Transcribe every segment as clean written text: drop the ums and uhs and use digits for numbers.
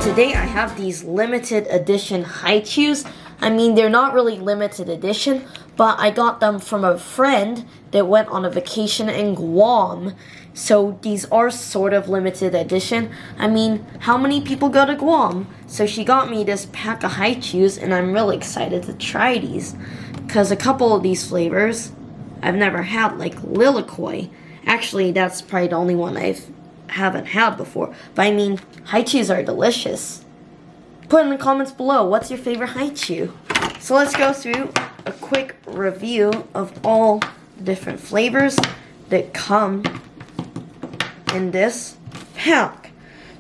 today I have these limited edition Haikyuus. I mean, they're not really limited edition, but I got them from a friend that went on a vacation in Guam. So these are sort of limited edition. I mean, how many people go to Guam? So she got me this pack of Haikyuus, and I'm really excited to try these. Because a couple of these flavors I've never had, like Lilikoi. Actually, that's probably the only one I haven't had before. But I mean, Haikyuus are delicious. Put in the comments below, what's your favorite Haikyuu? So let's go through a quick review of all the different flavors that come in this pack.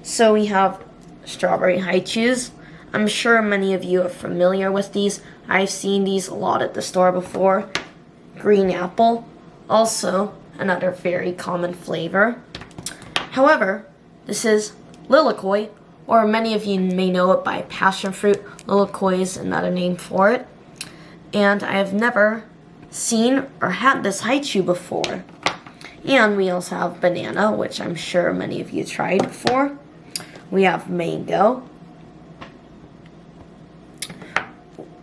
So we have strawberry Haikyuus. I'm sure many of you are familiar with these. I've seen these a lot at the store before. Green apple, also another very common flavor. However, this is Lilikoi, or many of you may know it by passion fruit. Lilikoi is another name for it. And I have never seen or had this Haikyuu before. And we also have banana, which I'm sure many of you tried before. We have mango.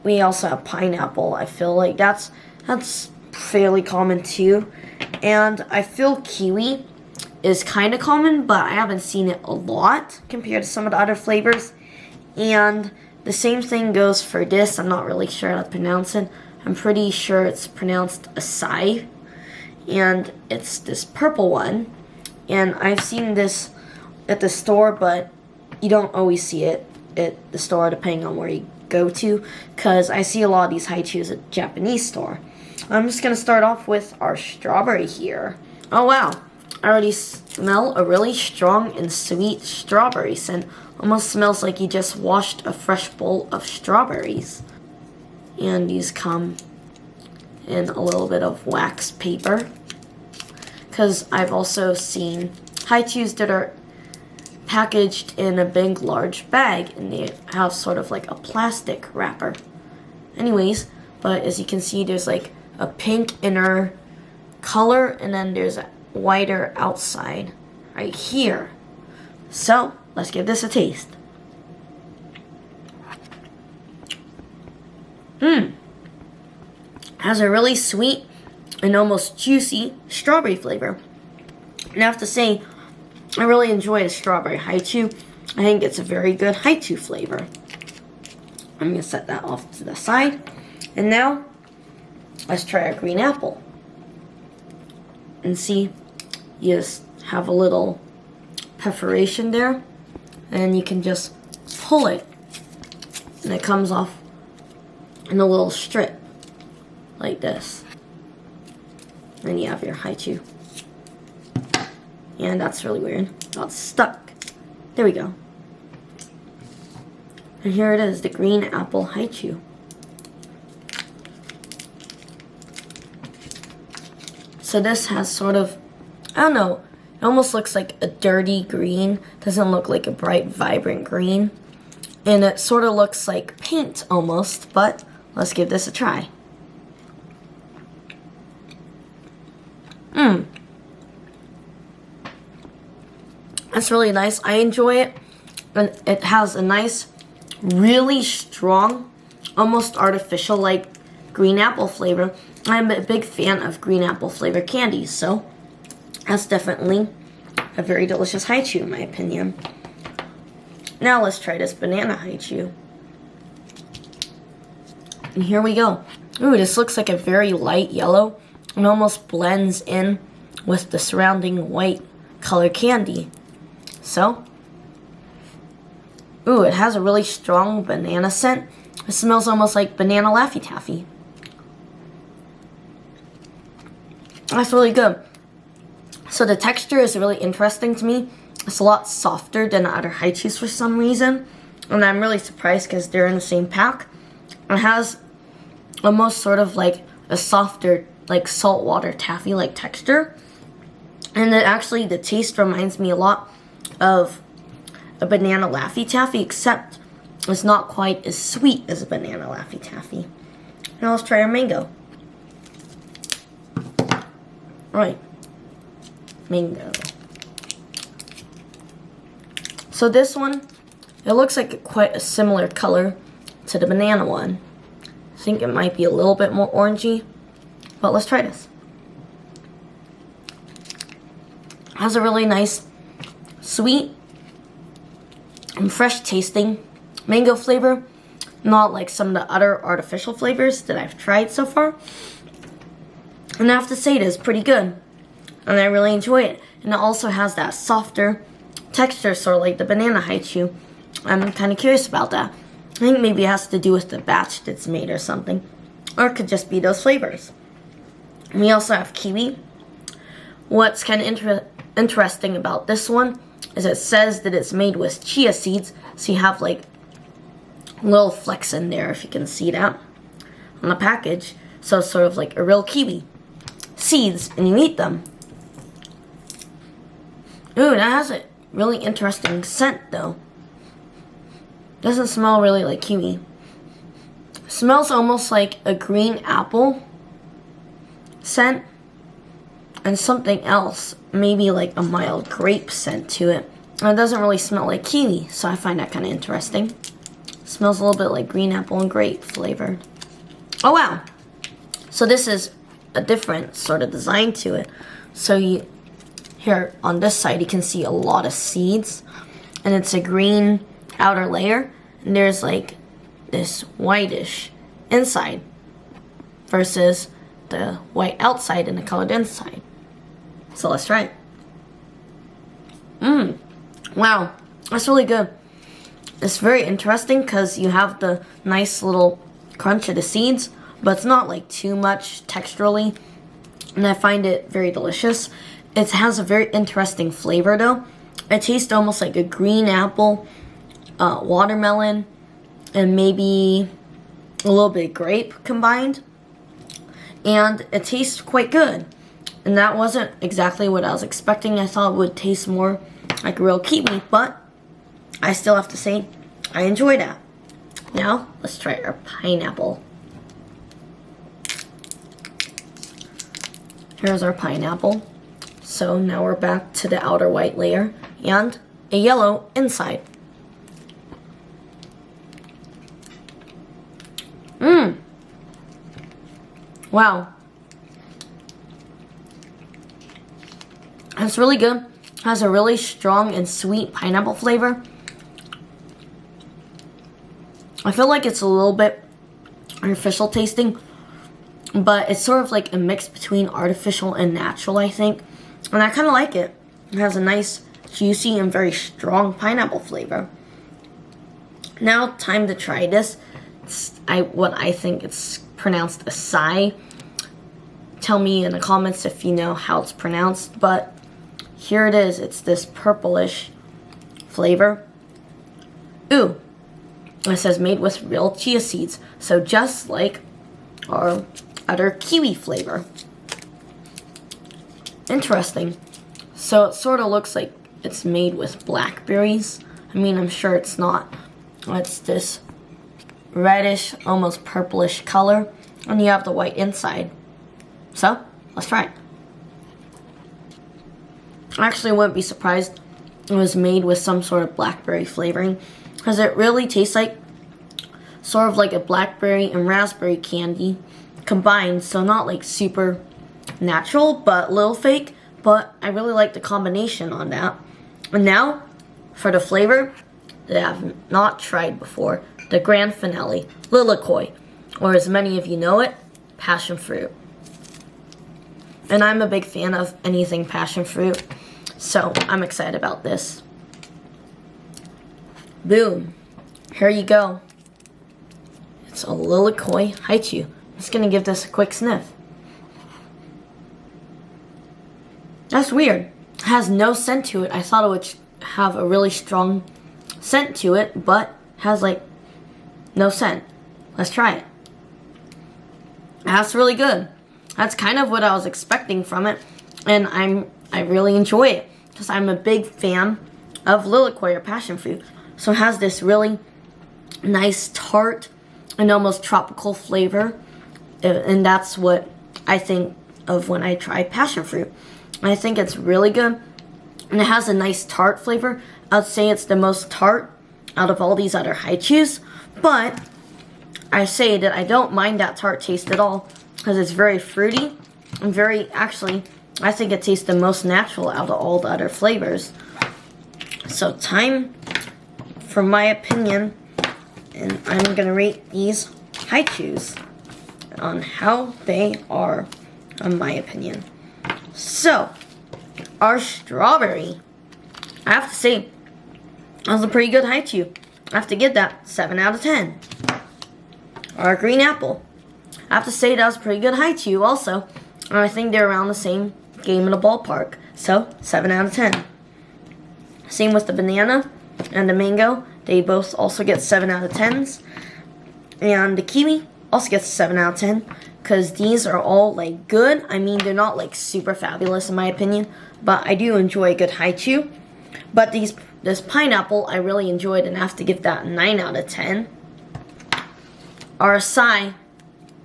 We also have pineapple. I feel like that's fairly common too. And I feel kiwi is kind of common, but I haven't seen it a lot compared to some of the other flavors. And the same thing goes for this. I'm not really sure how to pronounce it. I'm pretty sure it's pronounced Acai. And it's this purple one. And I've seen this at the store, but you don't always see it at the store depending on where you go to, because I see a lot of these Haikyuus at the Japanese store. I'm just going to start off with our strawberry here. Oh wow, I already smell a really strong and sweet strawberry scent. Almost smells like you just washed a fresh bowl of strawberries. And these come in a little bit of wax paper, because I've also seen Haikyuus that are packaged in a big large bag, and they have sort of like a plastic wrapper. Anyways, but as you can see, there's like a pink inner color, and then there's a whiter outside right here. So let's give this a taste. Has a really sweet and almost juicy strawberry flavor. And I have to say, I really enjoy the strawberry Haikyuu. I think it's a very good Haikyuu flavor. I'm going to set that off to the side. And now, let's try our green apple. And see, you just have a little perforation there. And you can just pull it. And it comes off in a little strip. Like this. And you have your Haikyuu. And that's really weird. Got stuck. There we go. And here it is, the green apple Haikyuu. So this has sort of, I don't know, it almost looks like a dirty green. Doesn't look like a bright, vibrant green. And it sort of looks like paint almost, but let's give this a try. That's really nice. I enjoy it. And it has a nice, really strong, almost artificial like green apple flavor. I'm a big fan of green apple flavor candies, so that's definitely a very delicious Haikyuu in my opinion. Now let's try this banana Haikyuu. And here we go. Ooh, this looks like a very light yellow and almost blends in with the surrounding white color candy. So, ooh, it has a really strong banana scent. It smells almost like banana Laffy Taffy. That's really good. So the texture is really interesting to me. It's a lot softer than other Haikyuus for some reason. And I'm really surprised because they're in the same pack. It has almost sort of like a softer, like saltwater taffy-like texture. And it actually, the taste reminds me a lot of a banana Laffy Taffy, except it's not quite as sweet as a banana Laffy Taffy. Now let's try our mango. Alright, mango. So this one It looks like quite a similar color to the banana one. I think it might be a little bit more orangey, but let's try this. It has a really nice, sweet, and fresh tasting mango flavor. Not like some of the other artificial flavors that I've tried so far. And I have to say it is pretty good. And I really enjoy it. And it also has that softer texture, sort of like the banana Haikyuu. I'm kind of curious about that. I think maybe it has to do with the batch that's made or something. Or it could just be those flavors. And we also have kiwi. What's kind of interesting about this one is it says that it's made with chia seeds. So you have like little flecks in there, if you can see that, on the package. So it's sort of like a real kiwi seeds, and you eat them. Ooh, that has a really interesting scent though. Doesn't smell really like kiwi. Smells almost like a green apple scent and something else, maybe like a mild grape scent to it. And it doesn't really smell like kiwi, so I find that kind of interesting. Smells a little bit like green apple and grape flavored. Oh wow! So this is a different sort of design to it. So you, here on this side, you can see a lot of seeds, and it's a green outer layer, and there's like this whitish inside versus the white outside and the colored inside. So let's try it. Wow, that's really good. It's very interesting because you have the nice little crunch of the seeds, but it's not like too much texturally, and I find it very delicious. It has a very interesting flavor though. It tastes almost like a green apple, watermelon, and maybe a little bit of grape combined, and it tastes quite good. And that wasn't exactly what I was expecting. I thought it would taste more like a real kiwi, but I still have to say I enjoy that. Now let's try our pineapple. Here's our pineapple. So now we're back to the outer white layer and a yellow inside. Wow. It's really good. It has a really strong and sweet pineapple flavor. I feel like it's a little bit artificial tasting, but it's sort of like a mix between artificial and natural, I think. And I kind of like it. It has a nice, juicy, and very strong pineapple flavor. Now, time to try this. What I think it's pronounced acai. Tell me in the comments if you know how it's pronounced, but here it is. It's this purplish flavor. Ooh. It says made with real chia seeds. So just like our other kiwi flavor. Interesting. So it sort of looks like it's made with blackberries. I mean, I'm sure it's not. It's this reddish, almost purplish color. And you have the white inside. So, let's try it. I actually wouldn't be surprised it was made with some sort of blackberry flavoring, because it really tastes like sort of like a blackberry and raspberry candy combined. So not like super natural, but a little fake. But I really like the combination on that. And now, for the flavor that I've not tried before, the grand finale, lilikoi, or as many of you know it, passion fruit. And I'm a big fan of anything passion fruit, so I'm excited about this. Boom. Here you go. It's a lilikoi Haikyuu. I'm just going to give this a quick sniff. That's weird. It has no scent to it. I thought it would have a really strong scent to it, but has like no scent. Let's try it. That's really good. That's kind of what I was expecting from it, and I really enjoy it because I'm a big fan of lilikoi or passion fruit. So it has this really nice tart and almost tropical flavor, and that's what I think of when I try passion fruit. And I think it's really good, and it has a nice tart flavor. I'd say it's the most tart out of all these other Haikyuus, but I say that I don't mind that tart taste at all because it's very fruity and actually, I think it tastes the most natural out of all the other flavors. So time for my opinion, and I'm gonna rate these Haikyuus on how they are, in my opinion. So, our strawberry, I have to say, that was a pretty good Haikyuu. I have to give that 7 out of 10. Our green apple, I have to say that was a pretty good Haikyuu also. And I think they're around the same game in the ballpark. So, 7 out of 10. Same with the banana and the mango. They both also get 7 out of 10s. And the kiwi also gets 7 out of 10. Because these are all, like, good. I mean, they're not, like, super fabulous in my opinion. But I do enjoy a good Haikyuu. But this pineapple, I really enjoyed and I have to give that 9 out of 10. Our acai,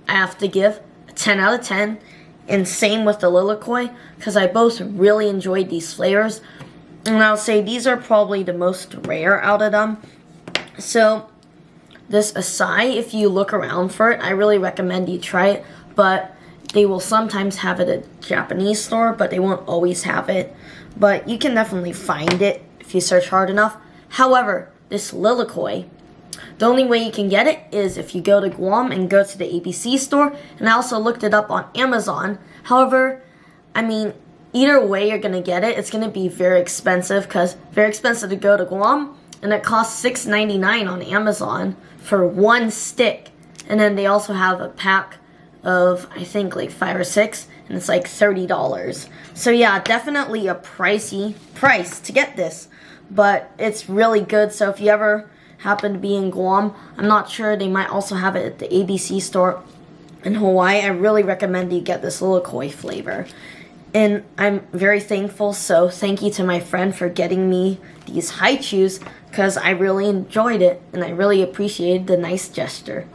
I have to give a 10 out of 10. And same with the lilikoi, because I both really enjoyed these flavors. And I'll say these are probably the most rare out of them. So, this acai, if you look around for it, I really recommend you try it. But they will sometimes have it at a Japanese store, but they won't always have it. But you can definitely find it if you search hard enough. However, this lilikoi, the only way you can get it is if you go to Guam and go to the ABC store. And I also looked it up on Amazon. However, I mean, either way you're going to get it, it's going to be very expensive because very expensive to go to Guam. And it costs $6.99 on Amazon for one stick. And then they also have a pack of, I think, like 5 or 6. And it's like $30. So yeah, definitely a pricey price to get this. But it's really good. So if you ever happen to be in Guam, I'm not sure, they might also have it at the ABC store in Hawaii. I really recommend you get this lilikoi flavor. And I'm very thankful, so thank you to my friend for getting me these Haikyuus because I really enjoyed it and I really appreciated the nice gesture.